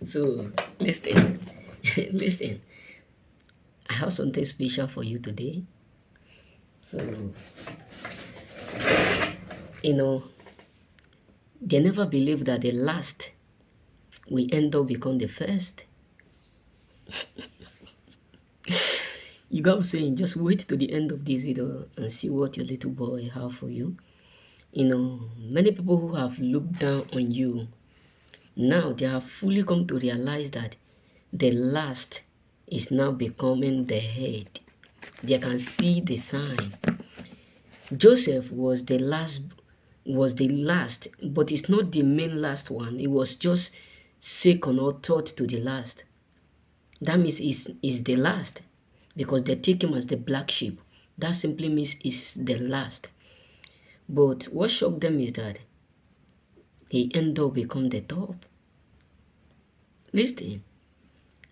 So listen, listen. I have something special for you today. So you know, they never believe that the last will end up become the first. You got what I'm saying? Just wait to the end of this video and see what your little boy have for you. Many people who have looked down on you, now they have fully come to realize that the last is now becoming the head. They can see the sign. Joseph was the last, but it's not the main last one. It was just second or third to the last. That means is the last because they take him as the black sheep. That simply means it's the last. But what shocked them is that he ended up become the top. Listen,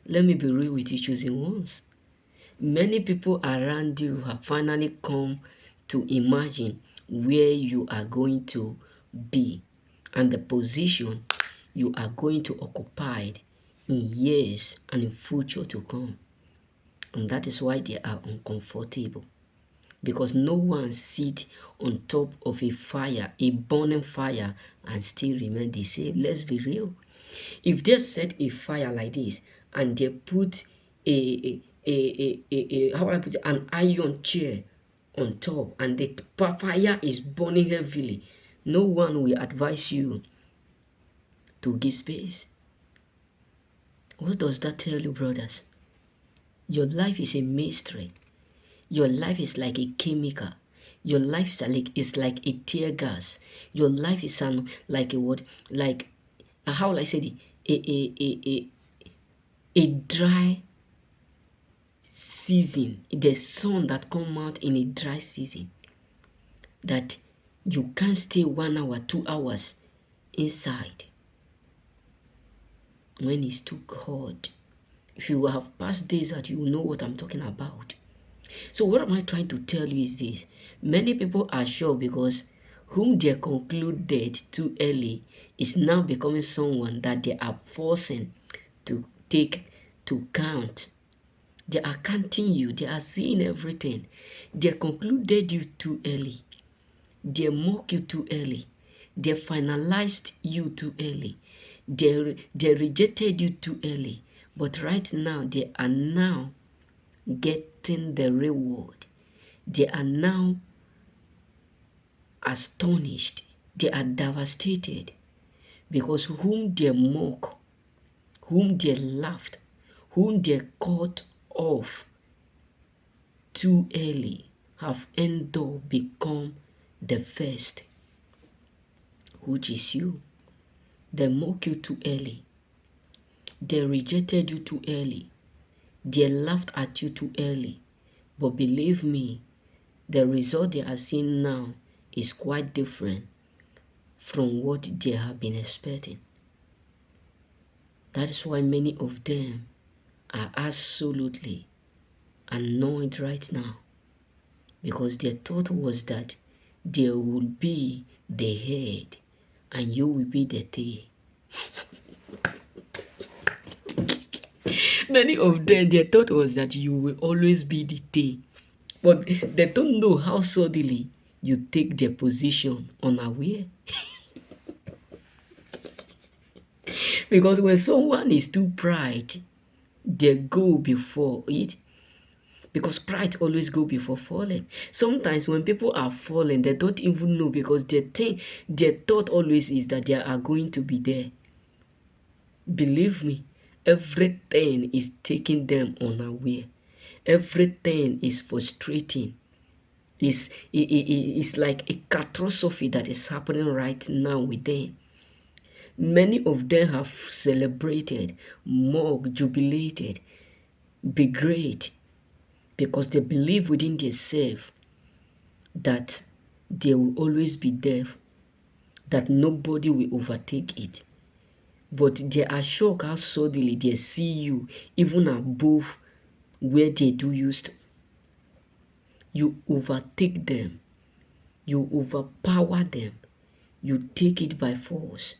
let me be real with you choosing ones. Many people around you have finally come to imagine where you are going to be and the position you are going to occupy in years and in future to come. And that is why they are uncomfortable. Because no one sit on top of a fire, a burning fire, and still remain the same. Let's be real. If they set a fire like this and they put how would I put it, an iron chair on top and the fire is burning heavily, no one will advise you to give space. What does that tell you, brothers? Your life is a mystery. Your life is like a chemical. Your life is like a tear gas. Your life is like a what? Like how will I say it? A dry season. The sun that come out in a dry season. That you can't stay 1 hour, 2 hours inside when it's too hot. If you have past days that you know what I'm talking about. So what am I trying to tell you is this. Many people are sure because whom they conclude dead too early is now becoming someone that they are forcing to take to count. They are counting you. They are seeing everything. They concluded you too early. They mock you too early. They finalized you too early. They rejected you too early. But right now, they are now getting the reward. They are now astonished. They are devastated because whom they mock, whom they laughed, whom they cut off too early have ended up become the first, which is you. They mock you too early. They rejected you too early. They laughed at you too early. But believe me, the result they are seeing now is quite different from what they have been expecting. That is why many of them are absolutely annoyed right now because their thought was that they will be the head and you will be the tail. Many of them, their thought was that you will always be the tail. But they don't know how suddenly you take their position unaware. Because when someone is too pride, they go before it. Because pride always go before falling. Sometimes when people are falling, they don't even know because their thought always is that they are going to be there. Believe me, everything is taking them unaware. Everything is frustrating. It's like a catastrophe that is happening right now with them. Many of them have celebrated, mocked, jubilated, be great, because they believe within themselves that they will always be there, that nobody will overtake it. But they are shocked how suddenly they see you even above where they do used to. You overtake them. You overpower them. You take it by force.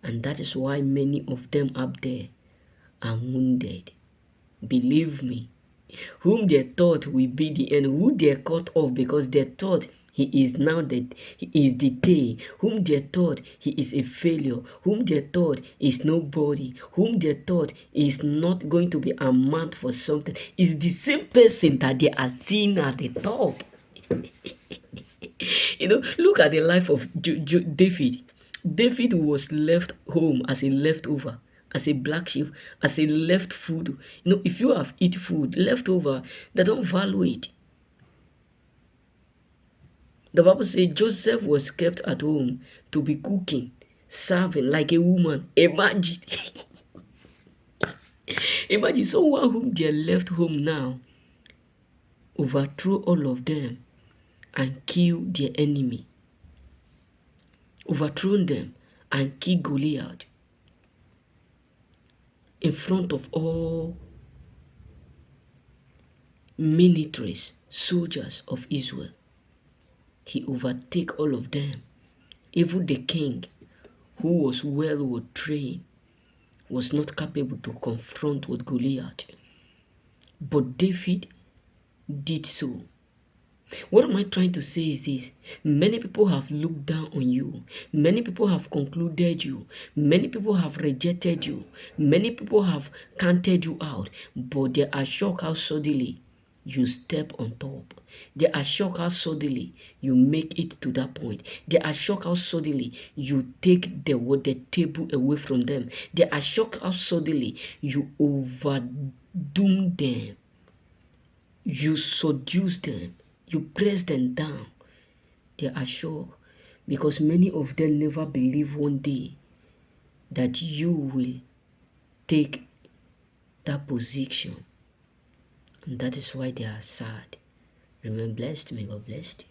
And that is why many of them up there and wounded. Believe me, whom they thought will be the end, who they cut off because they thought he is the tail, whom they thought he is a failure, whom they thought is nobody, whom they thought is not going to be a man for something, is the same person that they are seeing at the top. Look at the life of David. David was left home as a leftover, as a black sheep, as a left food. If you have eat food leftover, they don't value it. The Bible says Joseph was kept at home to be cooking, serving like a woman. Imagine. Imagine someone whom they left home now overthrew all of them and killed their enemy. Overthrown them and killed Goliath in front of all militaries, soldiers of Israel. He overtake all of them. Even the king, who was well trained, was not capable to confront with Goliath. But David did so. What am I trying to say is this? Many people have looked down on you. Many people have concluded you. Many people have rejected you. Many people have counted you out. But they are shocked how suddenly you step on top. They are shocked how suddenly you make it to that point. They are shocked how suddenly you take the table away from them. They are shocked how suddenly you overdoom them. You seduce them. You press them down. They are shocked because many of them never believe one day that you will take that position. And that is why they are sad. Remain blessed. May God bless you.